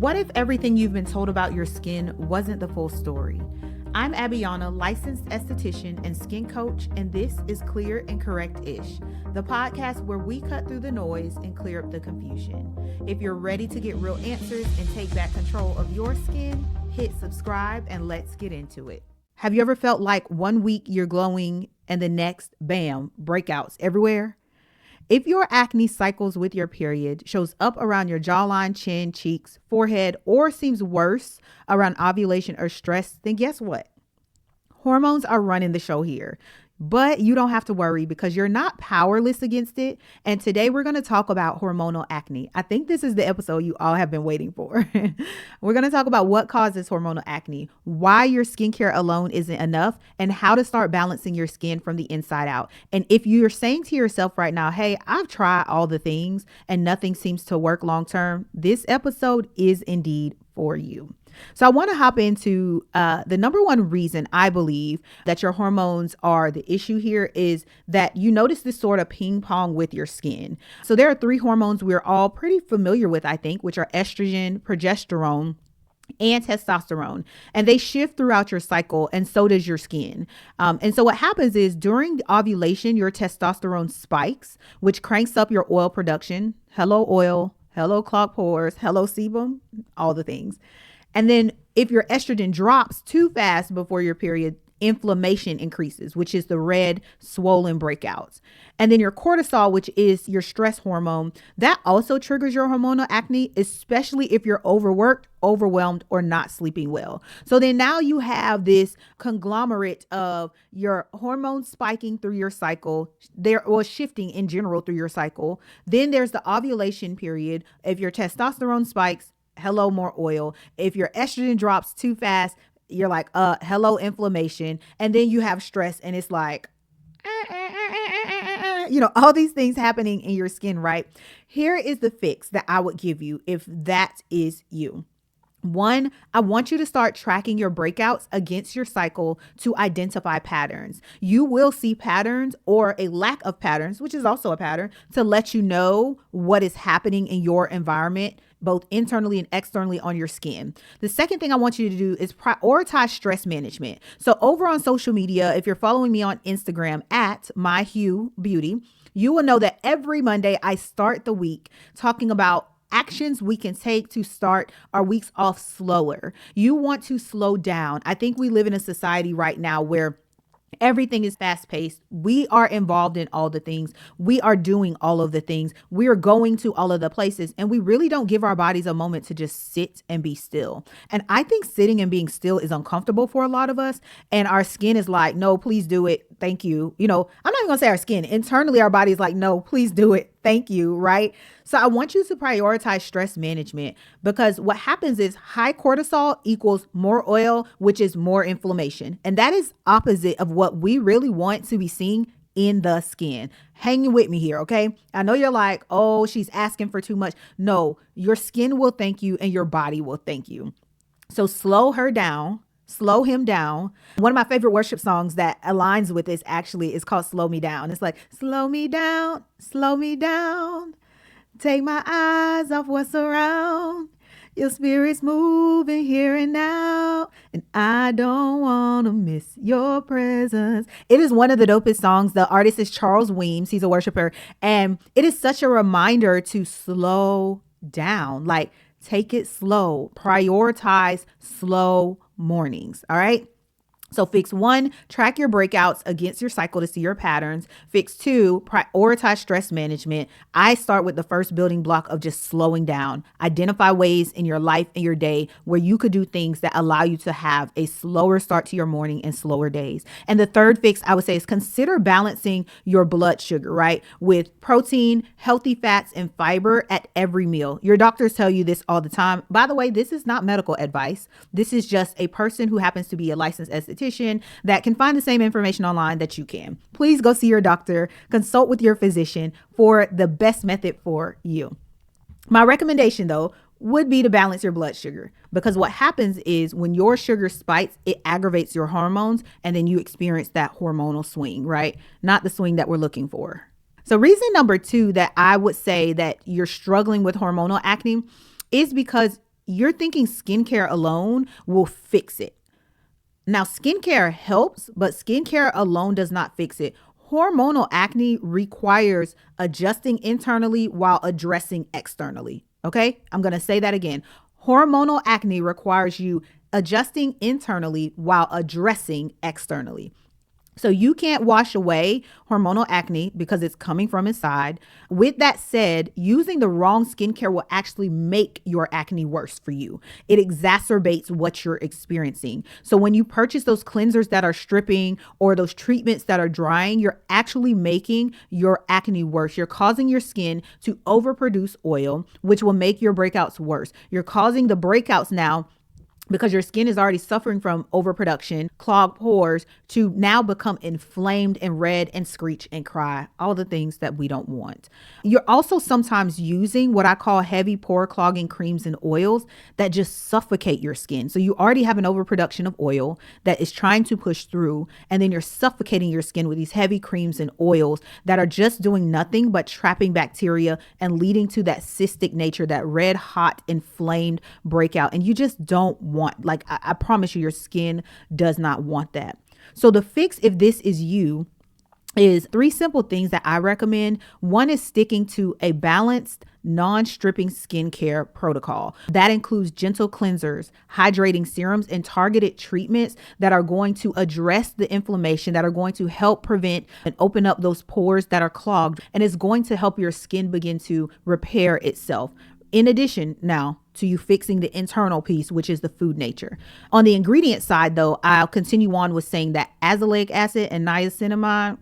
What if everything you've been told about your skin wasn't the full story? I'm Abhyona, licensed esthetician and skin coach, and this is Clear and Correctish, the podcast where we cut through the noise and clear up the confusion. If you're ready to get real answers and take back control of your skin, hit subscribe and let's get into it. Have you ever felt like 1 week you're glowing and the next, bam, breakouts everywhere? If your acne cycles with your period, shows up around your jawline, chin, cheeks, forehead, or seems worse around ovulation or stress, then guess what? Hormones are running the show here. But you don't have to worry because you're not powerless against it. And today we're going to talk about hormonal acne. I think this is the episode you all have been waiting for. We're going to talk about what causes hormonal acne, why your skincare alone isn't enough, and how to start balancing your skin from the inside out. And if you're saying to yourself right now, hey, I've tried all the things and nothing seems to work long term, this episode is indeed for you. So I want to hop into the number one reason I believe that your hormones are the issue here is that you notice this sort of ping pong with your skin. So there are three hormones we're all pretty familiar with, I think, which are estrogen, progesterone, and testosterone, and they shift throughout your cycle, and so does your skin. And so what happens is during ovulation, your testosterone spikes, which cranks up your oil production. Hello, oil. Hello, clogged pores. Hello, sebum. All the things. And then if your estrogen drops too fast before your period, inflammation increases, which is the red swollen breakouts. And then your cortisol, which is your stress hormone, that also triggers your hormonal acne, especially if you're overworked, overwhelmed, or not sleeping well. So then now you have this conglomerate of your hormones spiking through your cycle, or shifting in general through your cycle. Then there's the ovulation period. If your testosterone spikes, hello, more oil. If your estrogen drops too fast, you're like, hello, inflammation. And then you have stress and it's like, all these things happening in your skin, right? Here is the fix that I would give you if that is you. One, I want you to start tracking your breakouts against your cycle to identify patterns. You will see patterns or a lack of patterns, which is also a pattern, to let you know what is happening in your environment, both internally and externally on your skin. The second thing I want you to do is prioritize stress management. So over on social media, if you're following me on Instagram at myhuebeauty, you will know that every Monday I start the week talking about actions we can take to start our weeks off slower. You want to slow down. I think we live in a society right now where everything is fast paced. We are involved in all the things. We are doing all of the things. We are going to all of the places, and we really don't give our bodies a moment to just sit and be still. And I think sitting and being still is uncomfortable for a lot of us. And our skin is like, no, please do it. Thank you. I'm not even gonna say our skin. Internally, our body's like, no, please do it. Thank you. Right. So I want you to prioritize stress management, because what happens is high cortisol equals more oil, which is more inflammation. And that is opposite of what we really want to be seeing in the skin. Hanging with me here. Okay. I know you're like, oh, she's asking for too much. No, your skin will thank you and your body will thank you. So slow her down. Slow him down. One of my favorite worship songs that aligns with this actually is called Slow Me Down. It's like, slow me down, take my eyes off what's around. Your spirit's moving here and now, and I don't want to miss your presence. It is one of the dopest songs. The artist is Charles Weems. He's a worshiper, and it is such a reminder to slow down. Like, take it slow, prioritize slow mornings. All right. So fix one, track your breakouts against your cycle to see your patterns. Fix two, prioritize stress management. I start with the first building block of just slowing down. Identify ways in your life and your day where you could do things that allow you to have a slower start to your morning and slower days. And the third fix I would say is consider balancing your blood sugar, right? With protein, healthy fats, and fiber at every meal. Your doctors tell you this all the time. By the way, this is not medical advice. This is just a person who happens to be a licensed esthetician that can find the same information online that you can. Please go see your doctor, consult with your physician for the best method for you. My recommendation though would be to balance your blood sugar, because what happens is when your sugar spikes, it aggravates your hormones and then you experience that hormonal swing, right? Not the swing that we're looking for. So reason number two that I would say that you're struggling with hormonal acne is because you're thinking skincare alone will fix it. Now, skincare helps, but skincare alone does not fix it. Hormonal acne requires adjusting internally while addressing externally. Okay, I'm going to say that again. Hormonal acne requires you adjusting internally while addressing externally. So you can't wash away hormonal acne because it's coming from inside. With that said, using the wrong skincare will actually make your acne worse for you. It exacerbates what you're experiencing. So when you purchase those cleansers that are stripping or those treatments that are drying, you're actually making your acne worse. You're causing your skin to overproduce oil, which will make your breakouts worse. You're causing the breakouts now, because your skin is already suffering from overproduction, clogged pores, to now become inflamed and red and screech and cry, all the things that we don't want. You're also sometimes using what I call heavy pore clogging creams and oils that just suffocate your skin. So you already have an overproduction of oil that is trying to push through, and then you're suffocating your skin with these heavy creams and oils that are just doing nothing but trapping bacteria and leading to that cystic nature, that red hot inflamed breakout. And you just don't want, like, I promise you, your skin does not want that. So the fix, if this is you, is 3 simple things that I recommend. One is sticking to a balanced, non-stripping skincare protocol. That includes gentle cleansers, hydrating serums, and targeted treatments that are going to address the inflammation, that are going to help prevent and open up those pores that are clogged, and it's going to help your skin begin to repair itself. In addition, now, to you fixing the internal piece, which is the food nature. On the ingredient side, though, I'll continue on with saying that azelaic acid and niacinamide,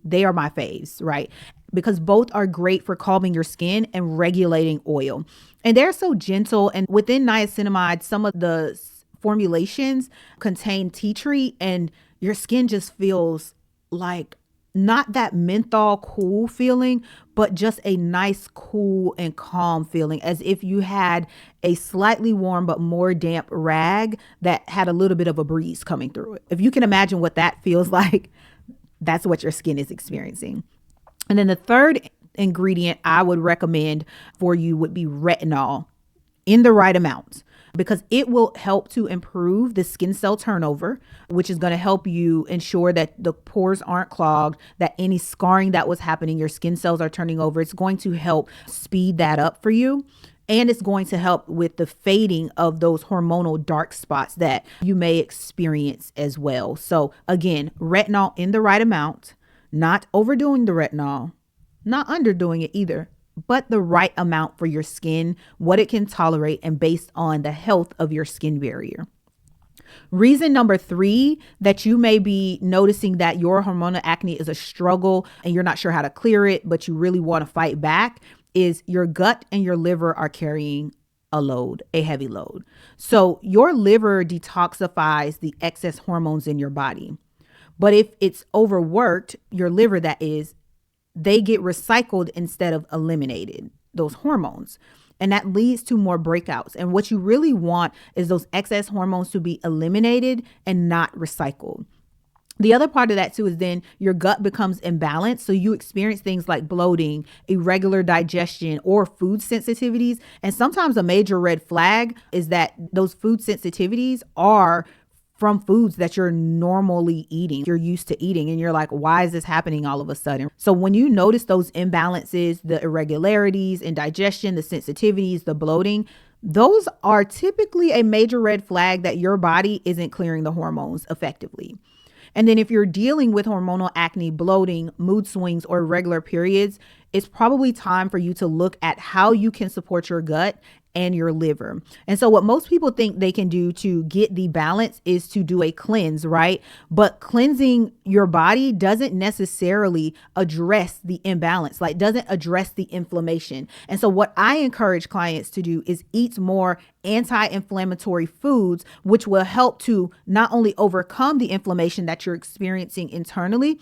they are my faves, right? Because both are great for calming your skin and regulating oil. And they're so gentle. And within niacinamide, some of the formulations contain tea tree, and your skin just feels like not that menthol cool feeling, but just a nice, cool and calm feeling, as if you had a slightly warm but more damp rag that had a little bit of a breeze coming through it. If you can imagine what that feels like, that's what your skin is experiencing. And then the third ingredient I would recommend for you would be retinol in the right amount, because it will help to improve the skin cell turnover, which is going to help you ensure that the pores aren't clogged, that any scarring that was happening, your skin cells are turning over. It's going to help speed that up for you. And it's going to help with the fading of those hormonal dark spots that you may experience as well. So again, retinol in the right amount, not overdoing the retinol, not underdoing it either, but the right amount for your skin, what it can tolerate, and based on the health of your skin barrier. Reason number 3 that you may be noticing that your hormonal acne is a struggle and you're not sure how to clear it, but you really want to fight back, is your gut and your liver are carrying a heavy load. So your liver detoxifies the excess hormones in your body. But if it's overworked, your liver, that is, they get recycled instead of eliminated, those hormones. And that leads to more breakouts. And what you really want is those excess hormones to be eliminated and not recycled. The other part of that too is then your gut becomes imbalanced. So you experience things like bloating, irregular digestion, or food sensitivities. And sometimes a major red flag is that those food sensitivities are from foods that you're normally eating, you're used to eating, and you're like, why is this happening all of a sudden? So when you notice those imbalances, the irregularities in digestion, the sensitivities, the bloating, those are typically a major red flag that your body isn't clearing the hormones effectively. And then if you're dealing with hormonal acne, bloating, mood swings, or irregular periods, it's probably time for you to look at how you can support your gut and your liver. And so what most people think they can do to get the balance is to do a cleanse, right? But cleansing your body doesn't necessarily address the imbalance, like doesn't address the inflammation. And so what I encourage clients to do is eat more anti-inflammatory foods, which will help to not only overcome the inflammation that you're experiencing internally,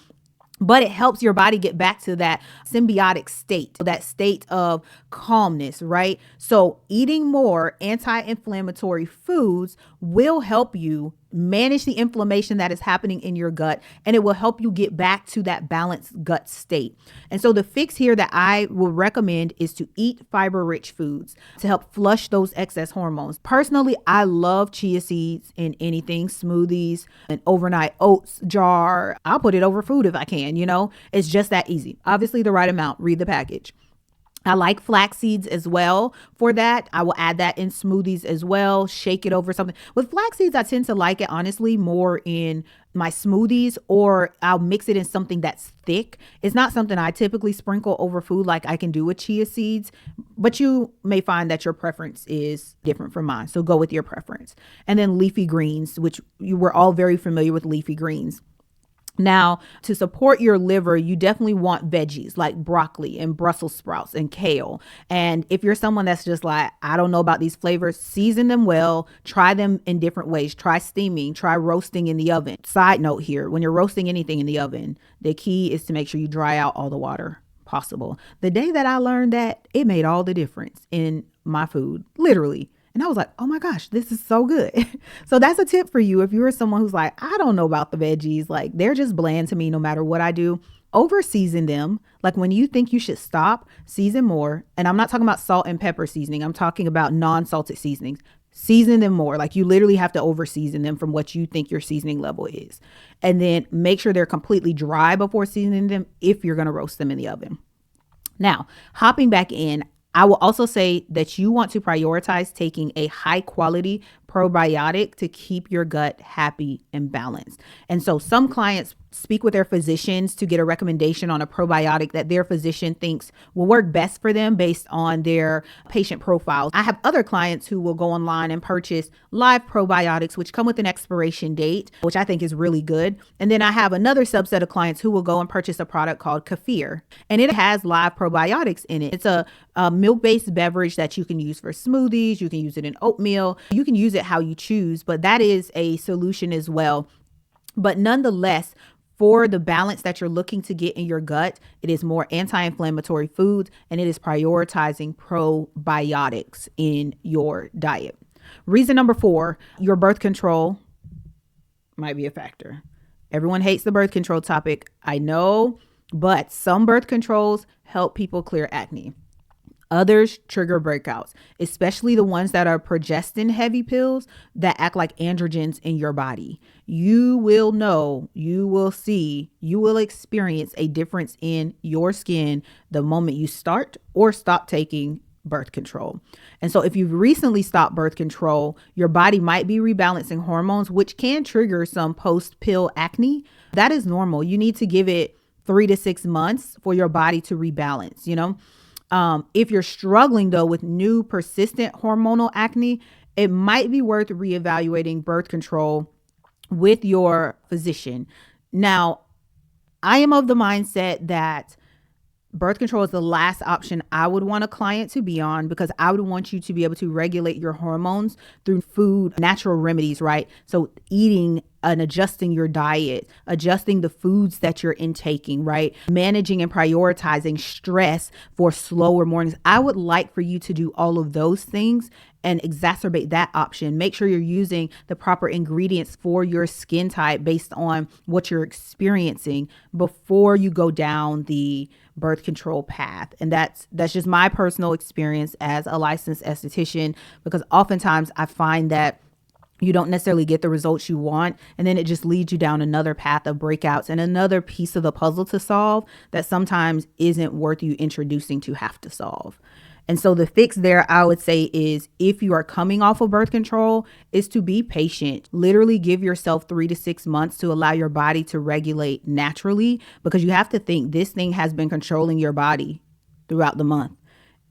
but it helps your body get back to that symbiotic state, that state of calmness, right? So eating more anti-inflammatory foods will help you manage the inflammation that is happening in your gut, and it will help you get back to that balanced gut state. And so the fix here that I will recommend is to eat fiber-rich foods to help flush those excess hormones. Personally, I love chia seeds in anything, smoothies, an overnight oats jar. I'll put it over food if I can, it's just that easy. Obviously the right amount, read the package. I like flax seeds as well for that. I will add that in smoothies as well. Shake it over something. With flax seeds, I tend to like it, honestly, more in my smoothies, or I'll mix it in something that's thick. It's not something I typically sprinkle over food like I can do with chia seeds, but you may find that your preference is different from mine. So go with your preference. And then leafy greens, which you were all very familiar with leafy greens. Now, to support your liver, you definitely want veggies like broccoli and Brussels sprouts and kale. And if you're someone that's just like, I don't know about these flavors, season them well, try them in different ways. Try steaming, try roasting in the oven. Side note here, when you're roasting anything in the oven, the key is to make sure you dry out all the water possible. The day that I learned that, it made all the difference in my food, literally. And I was like, oh my gosh, this is so good. So that's a tip for you. If you're someone who's like, I don't know about the veggies, like they're just bland to me no matter what I do, over season them. Like when you think you should stop, season more. And I'm not talking about salt and pepper seasoning. I'm talking about non-salted seasonings. Season them more. Like you literally have to over season them from what you think your seasoning level is. And then make sure they're completely dry before seasoning them if you're going to roast them in the oven. Now, hopping back in, I will also say that you want to prioritize taking a high quality probiotic to keep your gut happy and balanced. And so some clients speak with their physicians to get a recommendation on a probiotic that their physician thinks will work best for them based on their patient profiles. I have other clients who will go online and purchase live probiotics, which come with an expiration date, which I think is really good. And then I have another subset of clients who will go and purchase a product called Kefir, and it has live probiotics in it. It's a milk-based beverage that you can use for smoothies. You can use it in oatmeal. You can use it how you choose, but that is a solution as well. But nonetheless, for the balance that you're looking to get in your gut, it is more anti-inflammatory foods, and it is prioritizing probiotics in your diet. Reason number 4, your birth control might be a factor. Everyone hates the birth control topic, I know, but some birth controls help people clear acne. Others trigger breakouts, especially the ones that are progestin heavy pills that act like androgens in your body. You will know, you will see, you will experience a difference in your skin the moment you start or stop taking birth control. And so if you've recently stopped birth control, your body might be rebalancing hormones, which can trigger some post-pill acne. That is normal. You need to give it 3 to 6 months for your body to rebalance, If you're struggling though with new persistent hormonal acne, it might be worth reevaluating birth control with your physician. Now, I am of the mindset that birth control is the last option I would want a client to be on, because I would want you to be able to regulate your hormones through food, natural remedies, right? So eating and adjusting your diet, adjusting the foods that you're intaking, right? Managing and prioritizing stress for slower mornings. I would like for you to do all of those things and exacerbate that option. Make sure you're using the proper ingredients for your skin type based on what you're experiencing before you go down the birth control path. And that's just my personal experience as a licensed esthetician, because oftentimes I find that you don't necessarily get the results you want, and then it just leads you down another path of breakouts and another piece of the puzzle to solve that sometimes isn't worth you introducing to have to solve. And so the fix there, I would say, is if you are coming off of birth control, is to be patient. Literally give yourself 3 to 6 months to allow your body to regulate naturally, because you have to think this thing has been controlling your body throughout the month.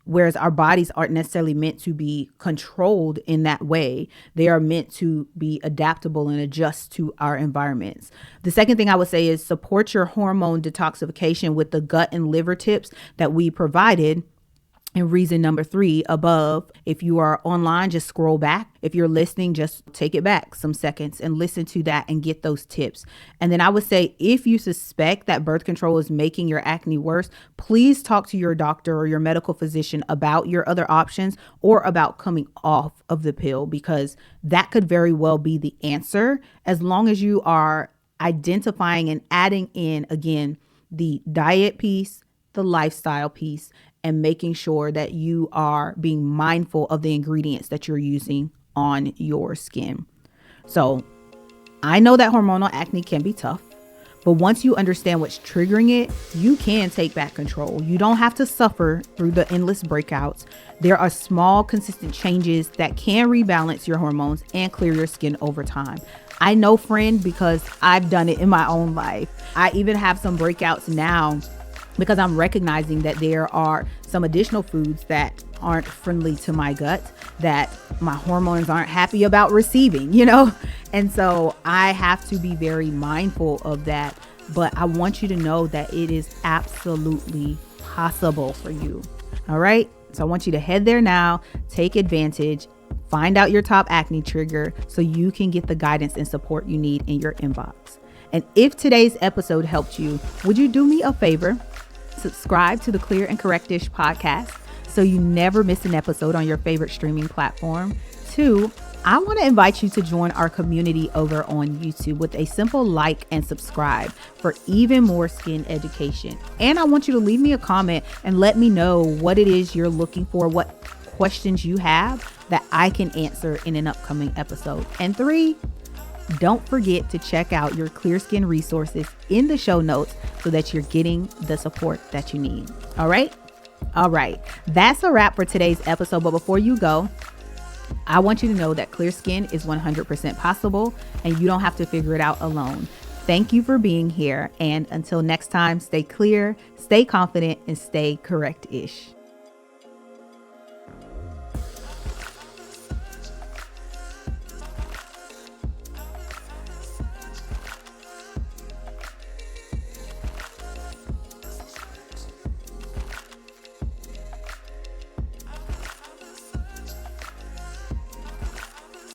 Whereas our bodies aren't necessarily meant to be controlled in that way. They are meant to be adaptable and adjust to our environments. The second thing I would say is support your hormone detoxification with the gut and liver tips that we provided. And reason number 3 above, if you are online, just scroll back. If you're listening, just take it back some seconds and listen to that and get those tips. And then I would say, if you suspect that birth control is making your acne worse, please talk to your doctor or your medical physician about your other options or about coming off of the pill, because that could very well be the answer, as long as you are identifying and adding in, again, the diet piece, the lifestyle piece, and making sure that you are being mindful of the ingredients that you're using on your skin. So I know that hormonal acne can be tough, but once you understand what's triggering it, you can take back control. You don't have to suffer through the endless breakouts. There are small, consistent changes that can rebalance your hormones and clear your skin over time. I know, friend, because I've done it in my own life. I even have some breakouts now because I'm recognizing that there are some additional foods that aren't friendly to my gut, that my hormones aren't happy about receiving, And so I have to be very mindful of that. But I want you to know that it is absolutely possible for you. All right. So I want you to head there now, take advantage, find out your top acne trigger so you can get the guidance and support you need in your inbox. And if today's episode helped you, would you do me a favor? Subscribe to the Clear and Correctish podcast so you never miss an episode on your favorite streaming platform. 2, I want to invite you to join our community over on YouTube with a simple like and subscribe for even more skin education. And I want you to leave me a comment and let me know what it is you're looking for, what questions you have that I can answer in an upcoming episode. And 3, don't forget to check out your clear skin resources in the show notes so that you're getting the support that you need. All right. That's a wrap for today's episode. But before you go, I want you to know that clear skin is 100% possible and you don't have to figure it out alone. Thank you for being here. And until next time, stay clear, stay confident, and stay correct-ish.